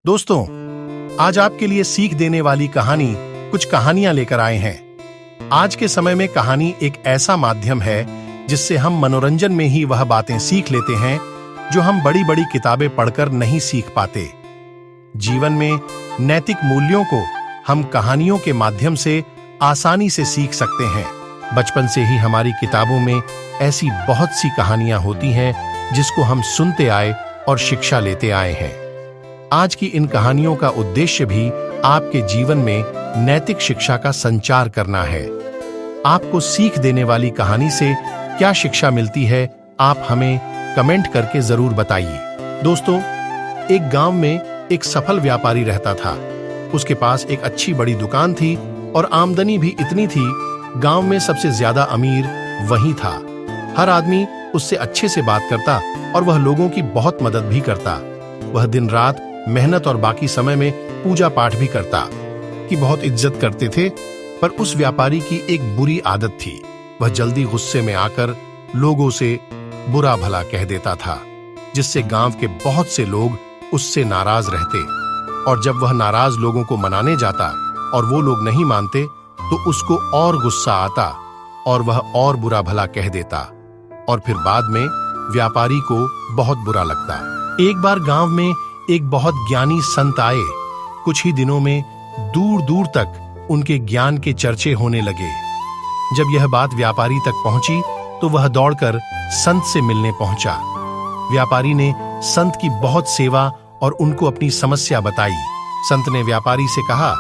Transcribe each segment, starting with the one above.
दोस्तों, आज आपके लिए सीख देने वाली कहानी कुछ कहानियां लेकर आए हैं। आज के समय में कहानी एक ऐसा माध्यम है जिससे हम मनोरंजन में ही वह बातें सीख लेते हैं जो हम बड़ी बड़ी किताबें पढ़कर नहीं सीख पाते। जीवन में नैतिक मूल्यों को हम कहानियों के माध्यम से आसानी से सीख सकते हैं। बचपन से ही हमारी किताबों में ऐसी बहुत सी कहानियां होती हैं जिसको हम सुनते आए और शिक्षा लेते आए हैं। आज की इन कहानियों का उद्देश्य भी आपके जीवन में नैतिक शिक्षा का संचार करना है। आपको सीख देने वाली कहानी से क्या शिक्षा मिलती है, आप हमें कमेंट करके जरूर बताइए। दोस्तों, एक गांव में एक सफल व्यापारी रहता था। उसके पास एक अच्छी बड़ी दुकान थी और आमदनी भी इतनी थी, गांव में सबसे ज्यादा अमीर वही था। हर आदमी उससे अच्छे से बात करता और वह लोगों की बहुत मदद भी करता। वह दिन रात मेहनत और बाकी समय में पूजा पाठ भी करता कि बहुत इज्जत करते थे। पर उस व्यापारी की एक बुरी आदत थी, वह जल्दी गुस्से में आकर लोगों से बुरा भला कह देता था, जिससे गांव के बहुत से लोग उससे नाराज रहते। और जब वह नाराज लोगों को मनाने जाता और वो लोग नहीं मानते तो उसको और गुस्सा आता और वह और बुरा भला कह देता और फिर बाद में व्यापारी को बहुत बुरा लगता। एक बार गांव में एक बहुत ज्ञानी संत आए। कुछ ही दिनों में दूर दूर तक उनके ज्ञान के चर्चे होने लगे। जब यह बात व्यापारी तक पहुंची तो वह दौड़कर संत से मिलने पहुंचा। व्यापारी ने संत की बहुत सेवा और उनको अपनी समस्या बताई। संत ने व्यापारी से कहा,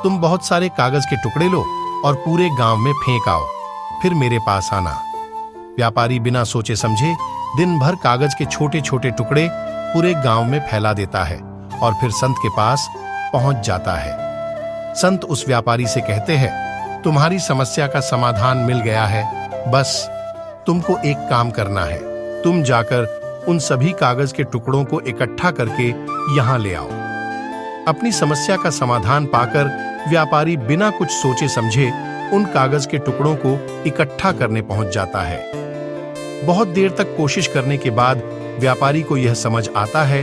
तुम बहुत सारे कागज के टुकड़े लो और पूरे गांव में फेंक आओ, फिर मेरे पास आना। व्यापारी बिना सोचे समझे दिन भर कागज के छोटे छोटे टुकड़े पूरे गांव में फैला देता है और फिर संत के पास पहुंच जाता है। संत उस व्यापारी से कहते हैं, तुम्हारी समस्या का समाधान मिल गया है, बस तुमको एक काम करना है। तुम जाकर उन सभी कागज के टुकड़ों को इकट्ठा करके यहां ले आओ। अपनी समस्या का समाधान पाकर व्यापारी बिना कुछ सोचे समझे उन कागज के टुकड़ों को इकट्ठा करने पहुंच जाता है। बहुत देर तक कोशिश करने के बाद व्यापारी को यह समझ आता है,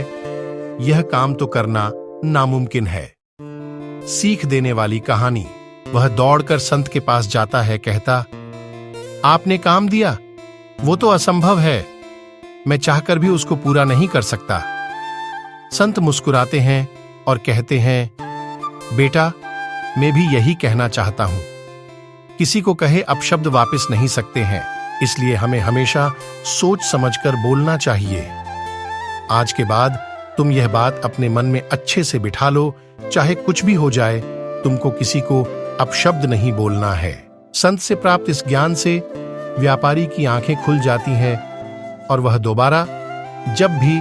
यह काम तो करना नामुमकिन है। सीख देने वाली कहानी। वह दौड़कर संत के पास जाता है, कहता, आपने काम दिया, वो तो असंभव है, मैं चाहकर भी उसको पूरा नहीं कर सकता। संत मुस्कुराते हैं और कहते हैं, बेटा, मैं भी यही कहना चाहता हूं। किसी को कहे अपशब्द वापस नहीं सकते हैं, इसलिए हमें हमेशा सोच समझकर बोलना चाहिए। आज के बाद तुम यह बात अपने मन में अच्छे से बिठा लो, चाहे कुछ भी हो जाए, तुमको किसी को अपशब्द नहीं बोलना है। संत से प्राप्त इस ज्ञान से व्यापारी की आंखें खुल जाती हैं और वह दोबारा जब भी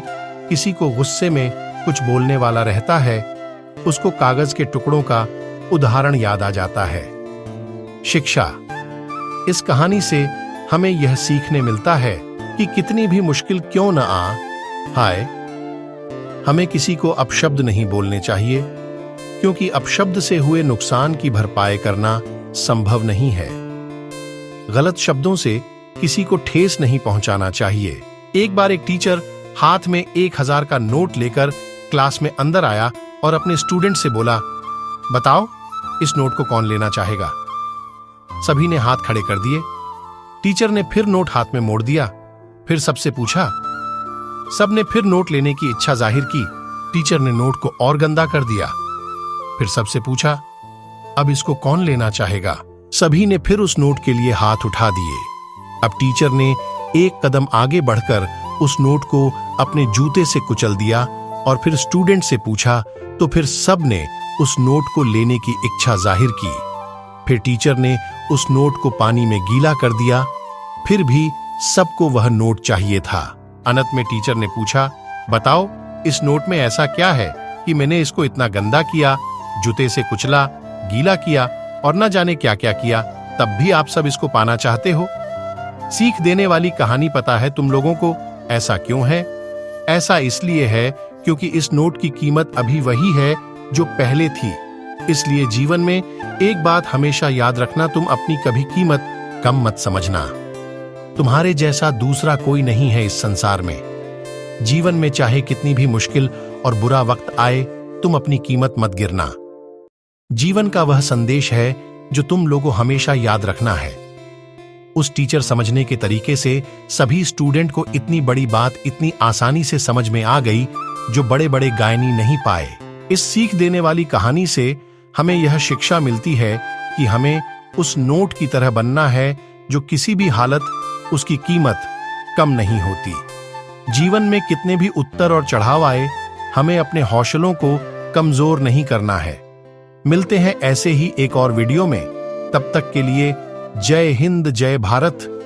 किसी को गुस्से में कुछ बोलने वाला रहता है, उसको कागज के टुकड़ों का उदाहरण याद आ जाता है। शिक्षा। इस कहानी से हमें यह सीखने मिलता है कि कितनी भी मुश्किल क्यों न आए, हमें किसी को अपशब्द नहीं बोलने चाहिए, क्योंकि अपशब्द से हुए नुकसान की भरपाई करना संभव नहीं है। गलत शब्दों से किसी को ठेस नहीं पहुंचाना चाहिए। एक बार एक टीचर हाथ में 1000 का नोट लेकर क्लास में अंदर आया और अपने स्टूडेंट से बोला, बताओ इस नोट को कौन लेना चाहेगा। सभी ने हाथ खड़े कर दिए। टीचर ने फिर नोट हाथ में मोड़ दिया, फिर सबसे पूछा। सबने फिर नोट लेने की इच्छा जाहिर की। टीचर ने नोट को और गंदा कर दिया। फिर सबसे पूछा, अब इसको कौन लेना चाहेगा। सभी ने फिर उस नोट के लिए हाथ उठा दिए। अब टीचर ने एक कदम आगे बढ़कर उस नोट को अपने जूते से कुचल दिया और फिर स्टूडेंट से पूछा, तो फिर सब ने उस नोट को लेने की इच्छा जाहिर की। फिर टीचर ने उस नोट को पानी में गीला कर दिया, फिर भी सबको वह नोट चाहिए था। अंत में टीचर ने पूछा, बताओ इस नोट में ऐसा क्या है कि मैंने इसको इतना गंदा किया, जूते से कुचला, गीला किया और न जाने क्या क्या किया, तब भी आप सब इसको पाना चाहते हो। सीख देने वाली कहानी पता है तुम लोगों को ऐसा क्यों है? ऐसा इसलिए है क्योंकि इस नोट की कीमत अभी वही है जो पहले थी। इसलिए जीवन में एक बात हमेशा याद रखना, तुम अपनी कभी कीमत कम मत समझना। तुम्हारे जैसा दूसरा कोई नहीं है इस संसार में। जीवन में चाहे कितनी भी मुश्किल और बुरा वक्त आए, तुम अपनी कीमत मत गिरना। जीवन का वह संदेश है जो तुम लोगों हमेशा याद रखना है। उस टीचर समझने के तरीके से सभी स्टूडेंट को इतनी बड़ी बात इतनी आसानी से समझ में आ गई जो बड़े बड़े गायनी नहीं पाए। इस सीख देने वाली कहानी से हमें यह शिक्षा मिलती है कि हमें उस नोट की तरह बनना है जो किसी भी हालत उसकी कीमत कम नहीं होती। जीवन में कितने भी उतार और चढ़ाव आए, हमें अपने हौसलों को कमजोर नहीं करना है। मिलते हैं ऐसे ही एक और वीडियो में, तब तक के लिए जय हिंद जय भारत।